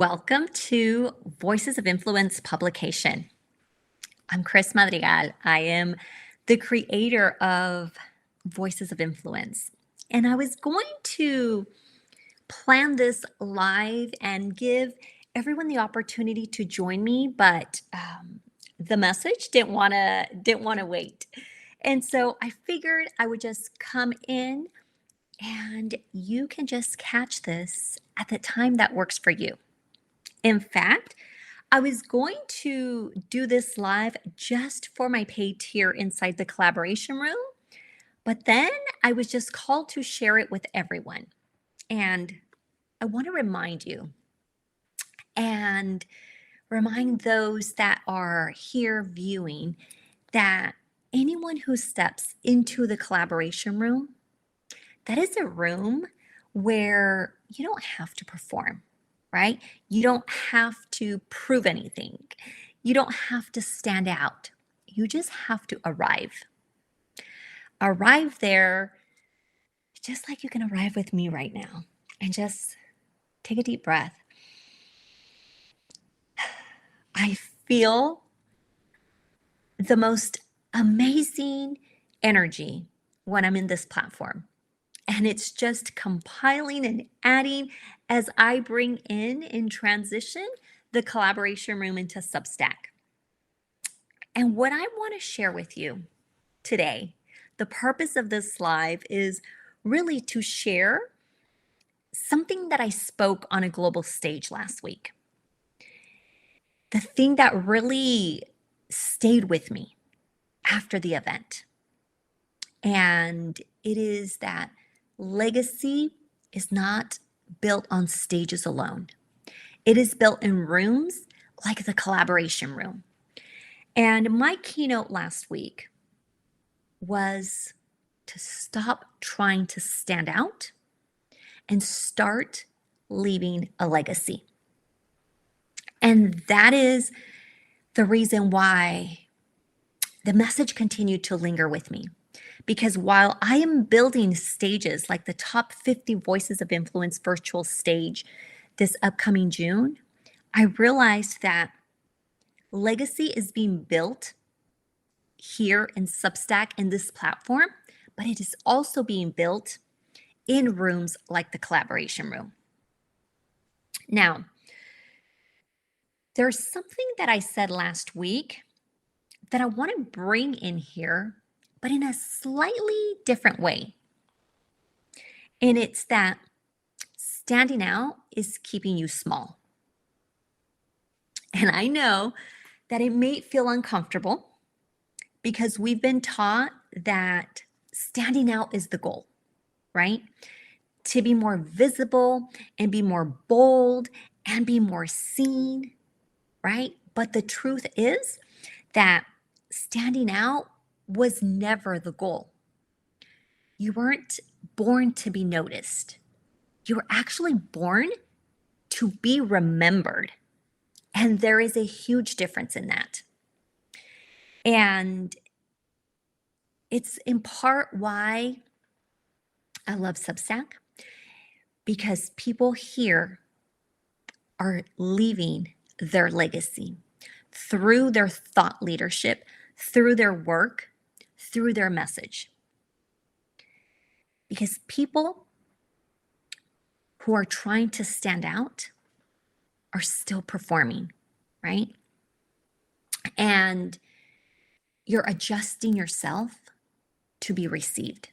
Welcome to Voices of Influence publication. I'm Chris Madrigal. I am the creator of Voices of Influence. And I was going to plan this live and give everyone the opportunity to join me, but the message didn't want to wait. And so I figured I would just come in and you can just catch this at the time that works for you. In fact, I was going to do this live just for my paid tier inside the collaboration room, but then I was just called to share it with everyone. And I want to remind you and remind those that are here viewing that anyone who steps into the collaboration room, that is a room where you don't have to perform, right? You don't have to prove anything. You don't have to stand out. You just have to arrive. Arrive there just like you can arrive with me right now. And just take a deep breath. I feel the most amazing energy when I'm in this platform. And it's just compiling and adding as I bring in transition, the collaboration room into Substack. And what I want to share with you today, the purpose of this live is really to share something that I spoke on a global stage last week. The thing that really stayed with me after the event. And it is that legacy is not built on stages alone. It is built in rooms like the collaboration room. And my keynote last week was to stop trying to stand out and start leaving a legacy. And that is the reason why the message continued to linger with me. Because while I am building stages like the top 50 Voices of Influence virtual stage this upcoming June, I realized that legacy is being built here in Substack in this platform, but it is also being built in rooms like the collaboration room. Now, there's something that I said last week that I want to bring in here, but in a slightly different way. And it's that standing out is keeping you small. And I know that it may feel uncomfortable because we've been taught that standing out is the goal, right? To be more visible and be more bold and be more seen, right? But the truth is that standing out was never the goal. You weren't born to be noticed. You were actually born to be remembered. And there is a huge difference in that. And it's in part why I love Substack, because people here are leaving their legacy through their thought leadership, through their work, through their message. Because people who are trying to stand out are still performing, right? And you're adjusting yourself to be received.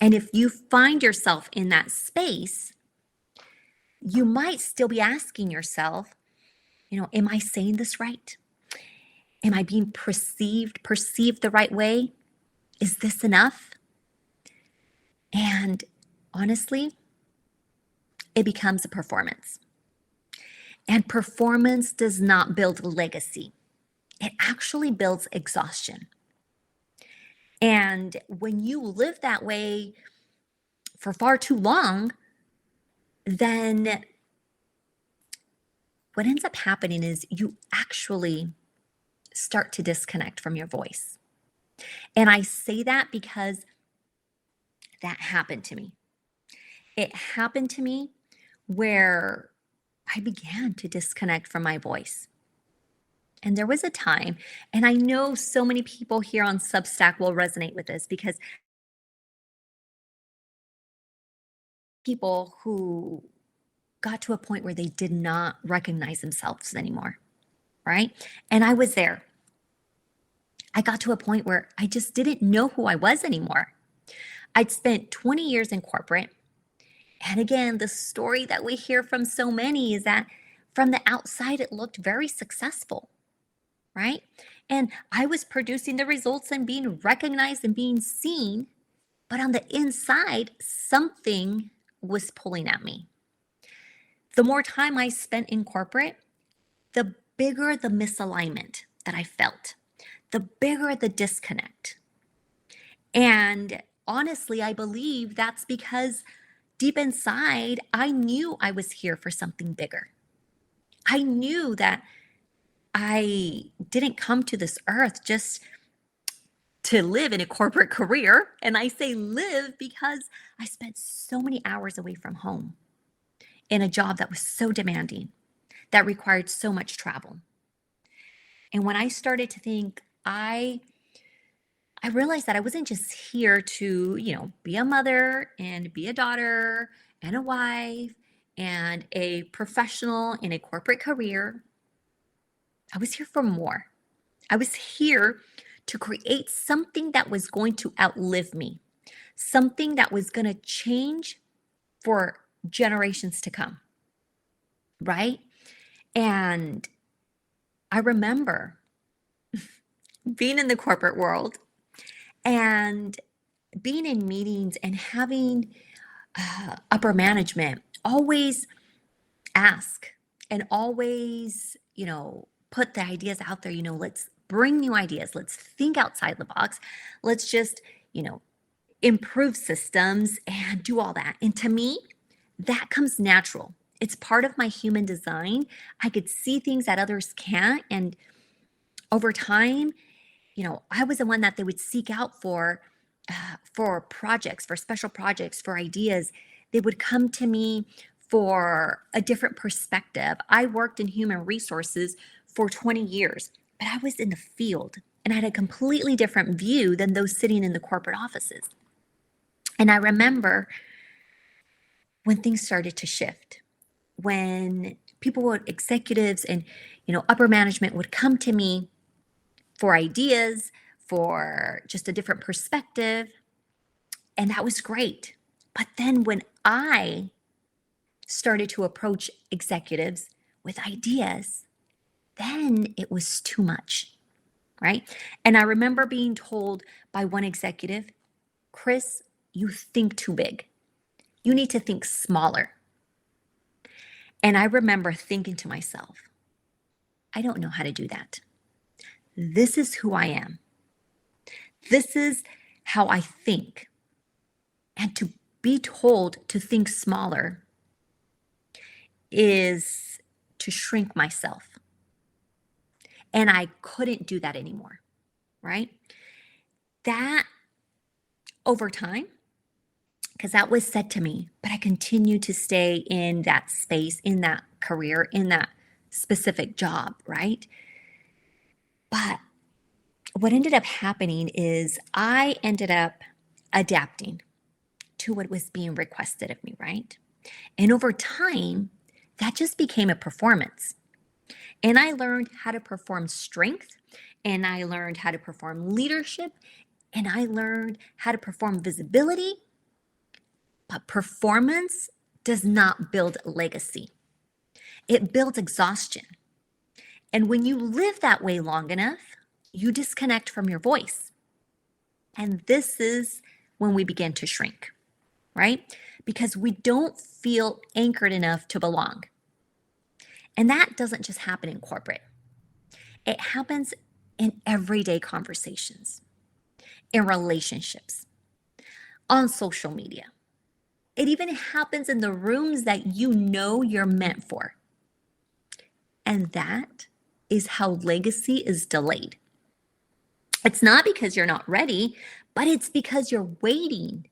And if you find yourself in that space, you might still be asking yourself, am I saying this right? Am I being perceived the right way? Is this enough? And honestly, it becomes a performance. And performance does not build legacy. It actually builds exhaustion. And when you live that way for far too long, then what ends up happening is you actually start to disconnect from your voice. And I say that because that happened to me. It happened to me where I began to disconnect from my voice. And there was a time, and I know so many people here on Substack will resonate with this because people who got to a point where they did not recognize themselves anymore, right? And I was there. I got to a point where I just didn't know who I was anymore. I'd spent 20 years in corporate. And again, the story that we hear from so many is that from the outside, it looked very successful, right? And I was producing the results and being recognized and being seen. But on the inside, something was pulling at me. The more time I spent in corporate, the bigger the misalignment that I felt, the bigger the disconnect. And honestly, I believe that's because deep inside, I knew I was here for something bigger. I knew that I didn't come to this earth just to live in a corporate career. And I say live because I spent so many hours away from home in a job that was so demanding, that required so much travel. And when I started to think, I realized that I wasn't just here to, be a mother and be a daughter and a wife and a professional in a corporate career. I was here for more. I was here to create something that was going to outlive me, something that was going to change for generations to come, right? And I remember being in the corporate world and being in meetings and having upper management always ask and always, put the ideas out there, let's bring new ideas. Let's think outside the box. Let's just, improve systems and do all that. And to me, that comes natural. It's part of my human design. I could see things that others can't. And over time, I was the one that they would seek out for projects, for special projects, for ideas. They would come to me for a different perspective. I worked in human resources for 20 years, but I was in the field and I had a completely different view than those sitting in the corporate offices. And I remember when things started to shift, when executives and, upper management would come to me for ideas, for just a different perspective. And that was great. But then when I started to approach executives with ideas, then it was too much, right? And I remember being told by one executive, Chris, you think too big. You need to think smaller. And I remember thinking to myself, I don't know how to do that. This is who I am. This is how I think. And to be told to think smaller is to shrink myself. And I couldn't do that anymore, right? That over time, because that was said to me, but I continued to stay in that space, in that career, in that specific job, right? But what ended up happening is I ended up adapting to what was being requested of me, right? And over time, that just became a performance. And I learned how to perform strength, and I learned how to perform leadership, and I learned how to perform visibility. But performance does not build legacy. It builds exhaustion. And when you live that way long enough, you disconnect from your voice. And this is when we begin to shrink, right? Because we don't feel anchored enough to belong. And that doesn't just happen in corporate. It happens in everyday conversations, in relationships, on social media. It even happens in the rooms that you're meant for. And that is how legacy is delayed. It's not because you're not ready, but it's because you're waiting.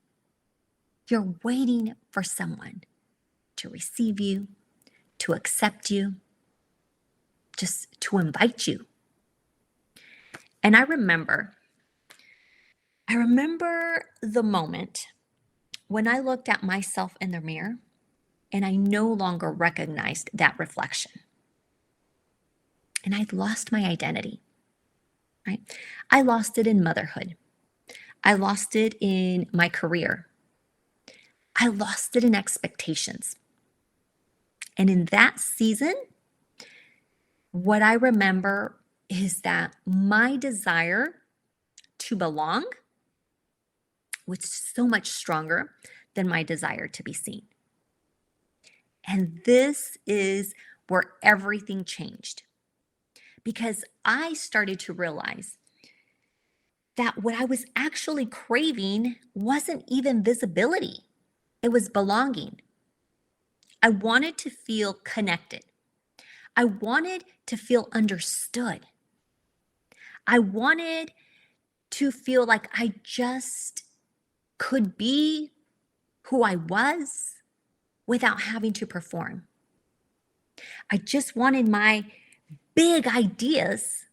You're waiting for someone to receive you, to accept you, just to invite you. And I remember the moment when I looked at myself in the mirror and I no longer recognized that reflection. And I'd lost my identity, right? I lost it in motherhood. I lost it in my career. I lost it in expectations. And in that season, what I remember is that my desire to belong was so much stronger than my desire to be seen. And this is where everything changed, because I started to realize that what I was actually craving wasn't even visibility. It was belonging. I wanted to feel connected. I wanted to feel understood. I wanted to feel like I just could be who I was without having to perform. I just wanted my big ideas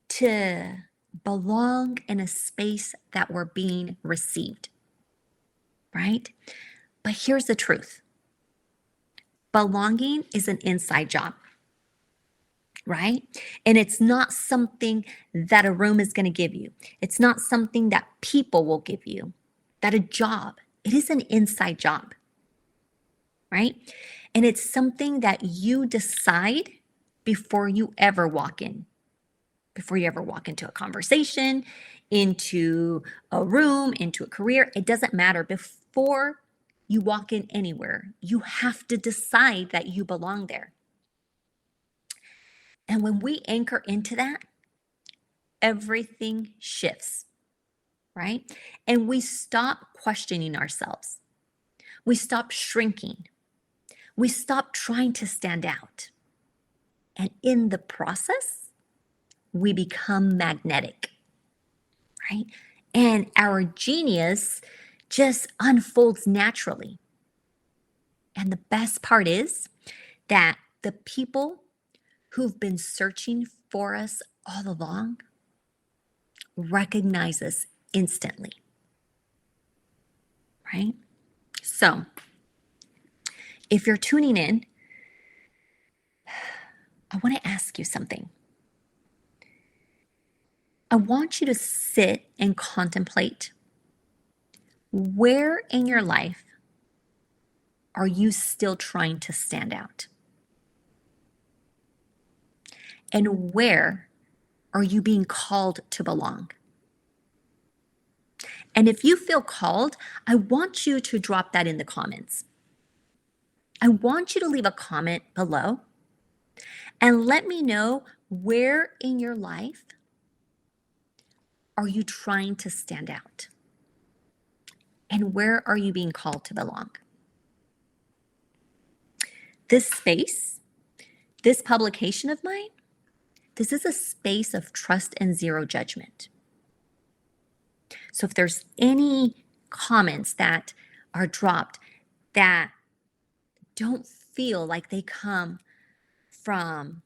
to belong in a space that were being received, right? But here's the truth. Belonging is an inside job, right? And it's not something that a room is going to give you. It's not something that people will give you, that a job. It is an inside job, right? And it's something that you decide before you ever walk in. Before you ever walk into a conversation, into a room, into a career, it doesn't matter. Before you walk in anywhere, you have to decide that you belong there. And when we anchor into that, everything shifts, right? And we stop questioning ourselves. We stop shrinking. We stop trying to stand out. And in the process, we become magnetic, right? And our genius just unfolds naturally. And the best part is that the people who've been searching for us all along recognize us instantly, right? So if you're tuning in, I want to ask you something. I want you to sit and contemplate, where in your life are you still trying to stand out? And where are you being called to belong? And if you feel called, I want you to drop that in the comments. I want you to leave a comment below and let me know, where in your life are you trying to stand out? And where are you being called to belong? This space, this publication of mine, this is a space of trust and zero judgment. So if there's any comments that are dropped that don't feel like they come from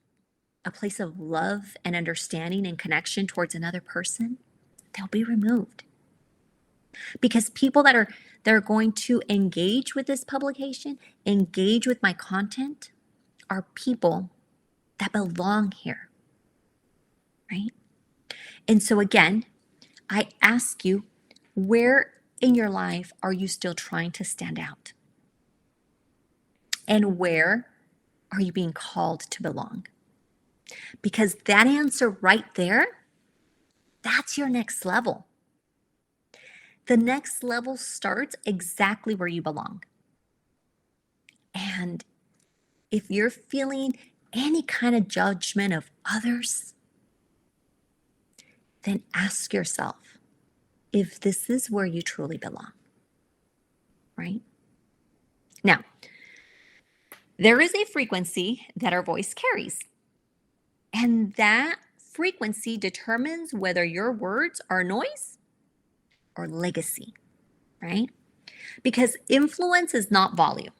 a place of love and understanding and connection towards another person, they'll be removed. Because people that are going to engage with this publication, engage with my content, are people that belong here, right? And so again, I ask you, where in your life are you still trying to stand out? And where are you being called to belong? Because that answer right there, that's your next level. The next level starts exactly where you belong. And if you're feeling any kind of judgment of others, then ask yourself if this is where you truly belong, right? Now, there is a frequency that our voice carries, and that frequency determines whether your words are noise or legacy, right? Because influence is not volume,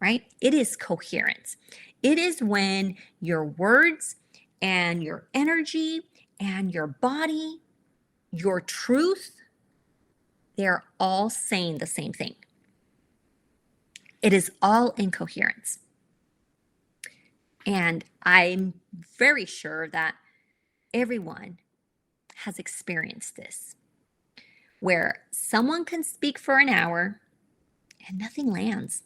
right? It is coherence. It is when your words and your energy and your body, your truth, they're all saying the same thing. It is all in coherence. And I'm very sure that everyone has experienced this, where someone can speak for an hour and nothing lands.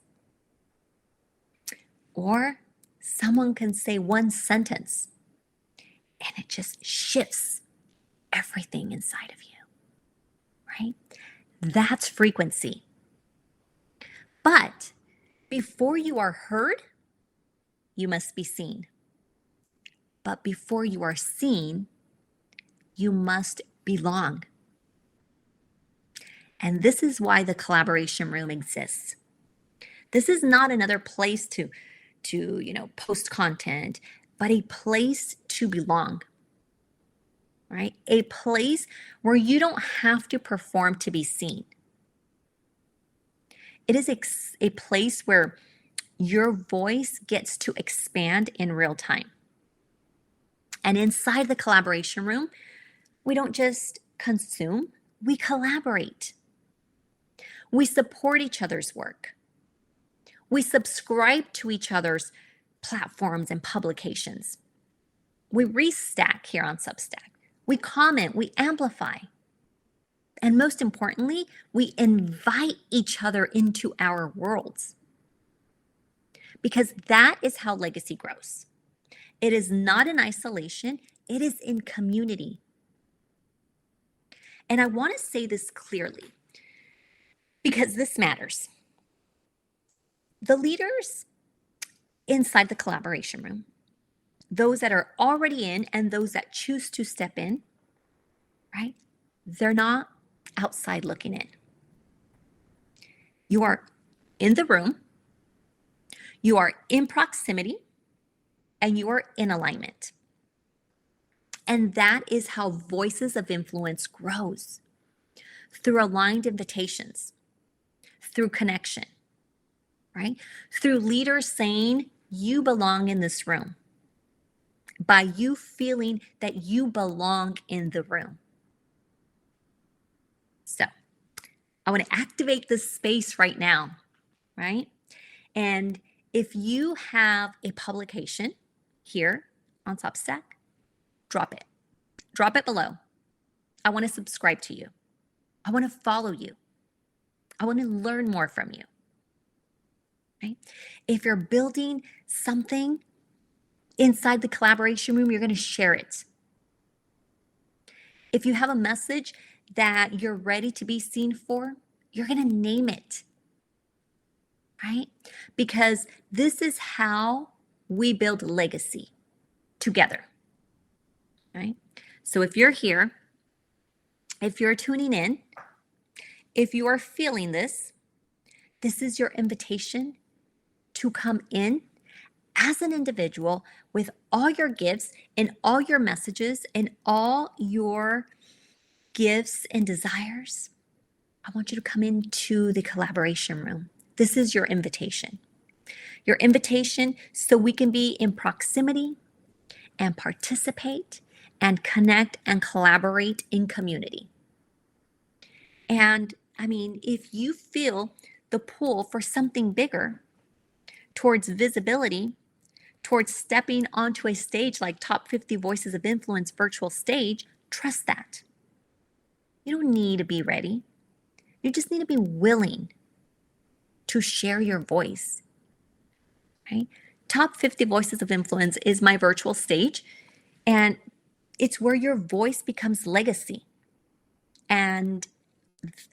Or someone can say one sentence and it just shifts everything inside of you, right? That's frequency. But before you are heard, you must be seen. But before you are seen, you must belong. And this is why the collaboration room exists. This is not another place to post content, but a place to belong, right? A place where you don't have to perform to be seen. It is a place where your voice gets to expand in real time. And inside the collaboration room, we don't just consume, we collaborate. We support each other's work. We subscribe to each other's platforms and publications. We restack here on Substack. We comment, we amplify. And most importantly, we invite each other into our worlds. Because that is how legacy grows. It is not in isolation, it is in community. And I want to say this clearly because this matters. The leaders inside the collaboration room, those that are already in and those that choose to step in, right? They're not outside looking in. You are in the room, you are in proximity, and you are in alignment. And that is how Voices of Influence grows, through aligned invitations, through connection, right? Through leaders saying, you belong in this room, by you feeling that you belong in the room. So I want to activate this space right now, right? And if you have a publication here on Substack, drop it. Drop it below. I want to subscribe to you. I want to follow you. I want to learn more from you. Right? If you're building something inside the collaboration room, you're going to share it. If you have a message that you're ready to be seen for, you're going to name it. Right? Because this is how we build legacy together. Right? So if you're here, if you're tuning in, if you are feeling this, this is your invitation to come in as an individual with all your gifts and all your messages and all your gifts and desires. I want you to come into the collaboration room. This is your invitation. Your invitation so we can be in proximity and participate and connect and collaborate in community. And I mean, if you feel the pull for something bigger, towards visibility, towards stepping onto a stage like Top 50 Voices of Influence virtual stage, trust that. You don't need to be ready. You just need to be willing to share your voice, right? Top 50 Voices of Influence is my virtual stage, and it's where your voice becomes legacy. And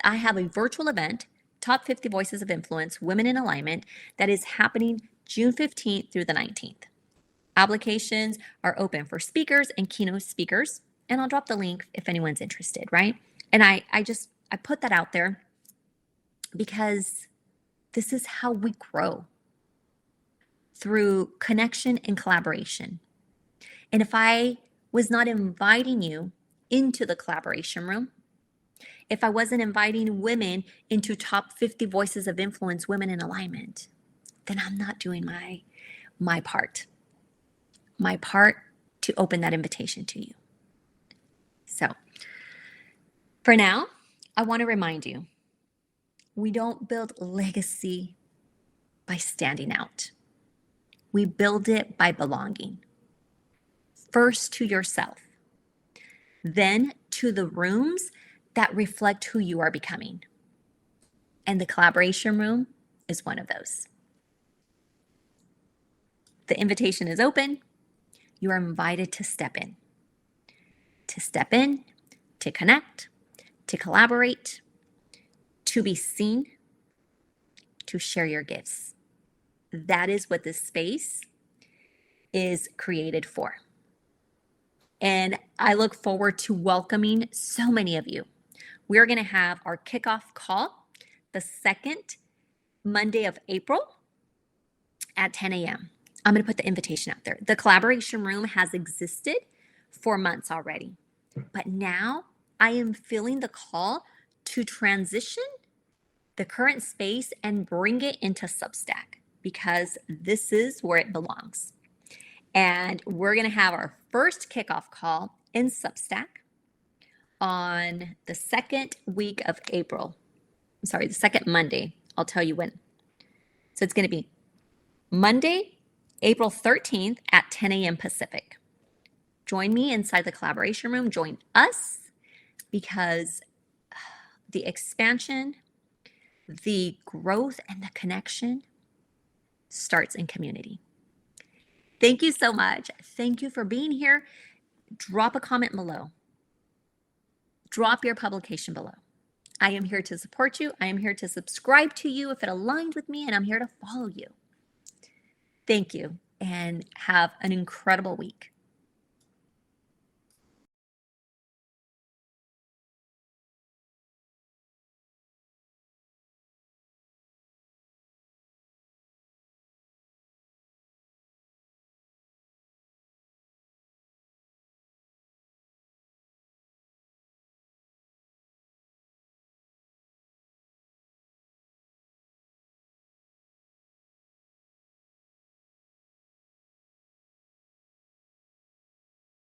I have a virtual event, Top 50 Voices of Influence, Women in Alignment, that is happening June 15th through the 19th. Applications are open for speakers and keynote speakers, and I'll drop the link if anyone's interested, right? And I put that out there because this is how we grow, through connection and collaboration. And if I was not inviting you into the collaboration room, if I wasn't inviting women into Top 50 Voices of Influence, Women in Alignment, then I'm not doing my part to open that invitation to you. So for now, I want to remind you, we don't build legacy by standing out. We build it by belonging. First to yourself, then to the rooms that reflect who you are becoming. And the collaboration room is one of those. The invitation is open. You are invited to step in, to connect, to collaborate, to be seen, to share your gifts. That is what this space is created for. And I look forward to welcoming so many of you. We're going to have our kickoff call the second Monday of April at 10 a.m. I'm going to put the invitation out there. The collaboration room has existed for months already, but now I am feeling the call to transition the current space and bring it into Substack, because this is where it belongs. And we're going to have our first kickoff call in Substack on the second week of April. I'm sorry, the second Monday. I'll tell you when. So it's going to be Monday, April 13th at 10 a.m. Pacific. Join me inside the collaboration room. Join us, because the expansion, the growth, and the connection starts in community. Thank you so much. Thank you for being here. Drop a comment below. Drop your publication below. I am here to support you. I am here to subscribe to you if it aligned with me, and I'm here to follow you. Thank you, and have an incredible week.